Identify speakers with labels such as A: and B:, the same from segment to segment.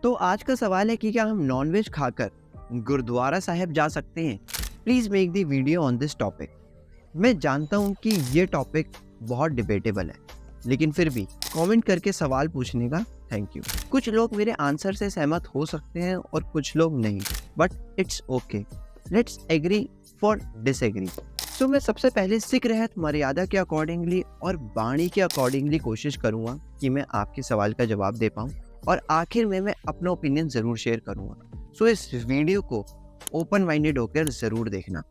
A: तो आज का सवाल है कि क्या हम नॉनवेज खाकर गुरुद्वारा साहिब जा सकते हैं? Please make the video on this topic. मैं जानता हूँ कि ये टॉपिक बहुत डिबेटेबल है, लेकिन फिर भी कमेंट करके सवाल पूछने का थैंक यू। कुछ लोग मेरे आंसर से सहमत हो सकते हैं और कुछ लोग नहीं, but it's okay. Let's agree for disagree. So मैं सबसे पहले सिख रहत मर्यादा के अकॉर्डिंगली और बाणी के अकॉर्डिंगली कोशिश करूँगा कि मैं आपके सवाल का जवाब दे पाऊँ, और आखिर में मैं अपना ओपिनियन ज़रूर शेयर करूँगा। सो इस वीडियो को ओपन माइंडेड होकर ज़रूर देखना।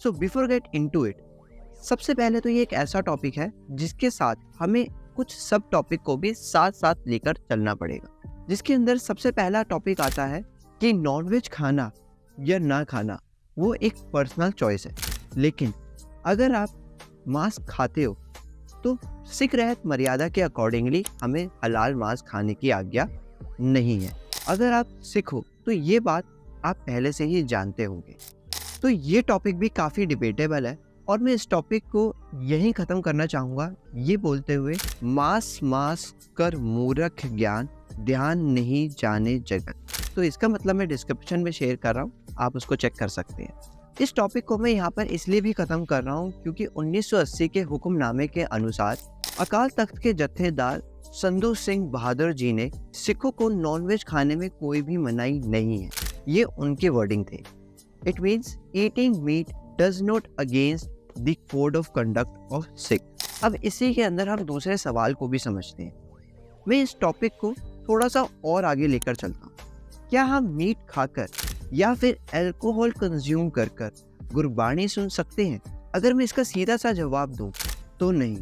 A: So before get into it, सबसे पहले तो ये एक ऐसा टॉपिक है जिसके साथ हमें कुछ सब टॉपिक को भी साथ साथ लेकर चलना पड़ेगा, जिसके अंदर सबसे पहला टॉपिक आता है कि नॉनवेज खाना या ना खाना वो एक पर्सनल चॉइस है। लेकिन अगर आप मांस खाते हो तो सिख रहत मर्यादा के अकॉर्डिंगली हमें हलाल मांस खाने की आज्ञा नहीं है। अगर आप सिख हो तो ये बात आप पहले से ही जानते होंगे। तो ये टॉपिक भी काफ़ी डिबेटेबल है और मैं इस टॉपिक को यहीं ख़त्म करना चाहूँगा ये बोलते हुए, मास मास कर मूर्ख ज्ञान, ध्यान नहीं जाने जगत। तो इसका मतलब मैं डिस्क्रिप्शन में शेयर कर रहा हूँ, आप उसको चेक कर सकते हैं। इस टॉपिक को मैं यहाँ पर इसलिए भी ख़त्म कर रहा हूँ क्योंकि 1980 के हुक्मनामे के अनुसार अकाल तख्त के जत्थेदार संधू सिंह बहादुर जी ने सिखों को नॉनवेज खाने में कोई भी मनाही नहीं है। ये उनके वर्डिंग थे। It means eating meat does not against the code of conduct of Sikh। अब इसी के अंदर हम दूसरे सवाल को भी समझते हैं। मैं इस टॉपिक को थोड़ा सा और आगे लेकर चलता हूँ। क्या हम मीट खाकर या फिर अल्कोहल कंज्यूम कर कर गुरबाणी सुन सकते हैं? अगर मैं इसका सीधा सा जवाब दूँ तो नहीं।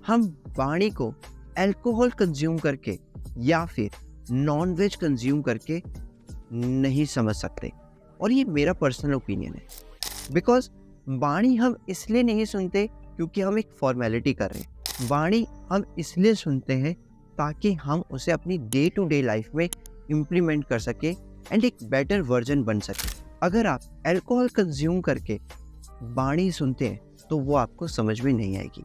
A: हम बाणी को अल्कोहल कंज्यूम करके या फिर नॉन वेज कंज्यूम करके नहीं समझ सकते, और ये मेरा पर्सनल ओपिनियन है। बिकॉज बाणी हम इसलिए नहीं सुनते क्योंकि हम एक फॉर्मेलिटी कर रहे हैं। बाणी हम इसलिए सुनते हैं ताकि हम उसे अपनी डे टू डे लाइफ में इम्प्लीमेंट कर सके एंड एक बेटर वर्जन बन सके। अगर आप अल्कोहल कंज्यूम करके बाणी सुनते हैं तो वो आपको समझ में नहीं आएगी,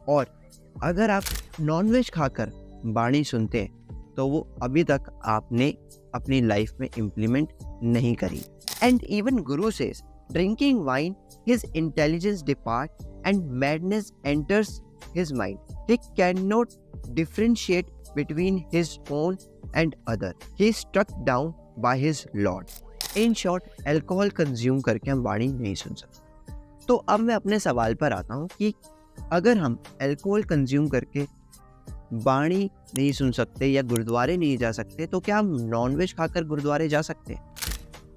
A: और अगर आप नॉनवेज खाकर बाणी सुनते हैं तो वो अभी तक आपने अपनी लाइफ में इम्प्लीमेंट नहीं करी। And even Guru says, drinking wine, his intelligence depart and madness enters his mind. He cannot differentiate between his own and other. He is struck down by his Lord. In short, alcohol consume करके हम वाणी नहीं सुन सकते। तो अब मैं अपने सवाल पर आता हूँ कि अगर हम अल्कोहल कंज्यूम करके बाणी नहीं सुन सकते या गुरुद्वारे नहीं जा सकते, तो क्या हम नॉनवेज खाकर गुरुद्वारे जा सकते हैं?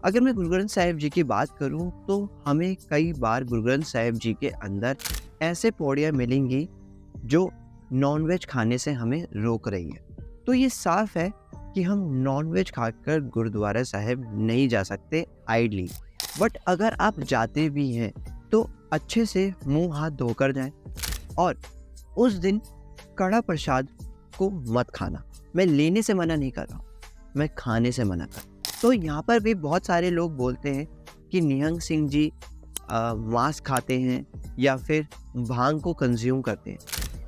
A: अगर मैं गुरु ग्रंथ साहिब जी की बात करूं तो हमें कई बार गुरु ग्रंथ साहिब जी के अंदर ऐसे पौड़ियाँ मिलेंगी जो नॉनवेज खाने से हमें रोक रही है। तो ये साफ है कि हम नॉनवेज खाकर गुरुद्वारा साहिब नहीं जा सकते आइडली। बट अगर आप जाते भी हैं तो अच्छे से मुंह हाथ धोकर जाएं, और उस दिन कड़ा प्रसाद को मत खाना। मैं लेने से मना नहीं कर रहा हूँ, मैं खाने से मना कर रहा हूँ। तो यहाँ पर भी बहुत सारे लोग बोलते हैं कि निहंग सिंह जी मांस खाते हैं या फिर भांग को कंज्यूम करते हैं।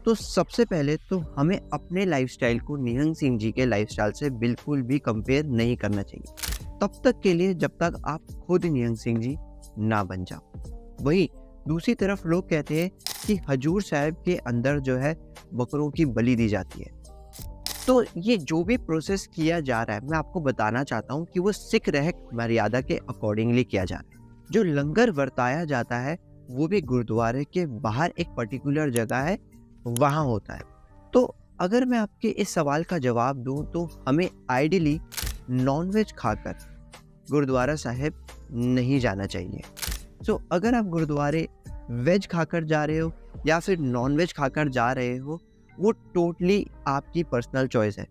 A: तो सबसे पहले तो हमें अपने लाइफस्टाइल को निहंग सिंह जी के लाइफस्टाइल से बिल्कुल भी कंपेयर नहीं करना चाहिए, तब तक के लिए जब तक आप खुद निहंग सिंह जी ना बन जाओ। वही दूसरी तरफ लोग कहते हैं कि हजूर साहिब के अंदर जो है बकरों की बलि दी जाती है। तो ये जो भी प्रोसेस किया जा रहा है, मैं आपको बताना चाहता हूँ कि वो सिख रहत मर्यादा के अकॉर्डिंगली किया जा रहा है। जो लंगर वर्ताया जाता है वो भी गुरुद्वारे के बाहर एक पर्टिकुलर जगह है, वहाँ होता है। तो अगर मैं आपके इस सवाल का जवाब दूँ तो हमें आइडियली नॉनवेज खाकर गुरुद्वारा साहिब नहीं जाना चाहिए। सो अगर आप गुरुद्वारे वेज खाकर जा रहे हो या फिर नॉनवेज खाकर जा रहे हो, वो टोटली आपकी पर्सनल चॉइस है।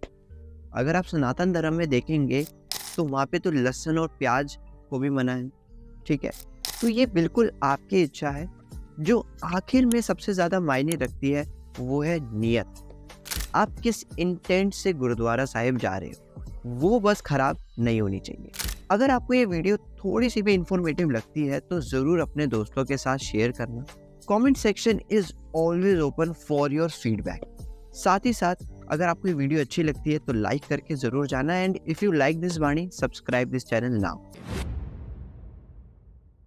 A: अगर आप सनातन धर्म में देखेंगे तो वहाँ पे तो लहसुन और प्याज को भी मना है, ठीक है। तो ये बिल्कुल आपकी इच्छा है। जो आखिर में सबसे ज़्यादा मायने रखती है वो है नियत। आप किस इंटेंट से गुरुद्वारा साहिब जा रहे हो, वो बस ख़राब नहीं होनी चाहिए। अगर आपको ये वीडियो थोड़ी सी भी इंफॉर्मेटिव लगती है तो ज़रूर अपने दोस्तों के साथ शेयर करना। Comment section is always open for your feedback. साथ ही साथ अगर आपको ये वीडियो अच्छी लगती है तो लाइक करके ज़रूर जाना, and if you like this वाणी, सब्सक्राइब दिस चैनल नाउ।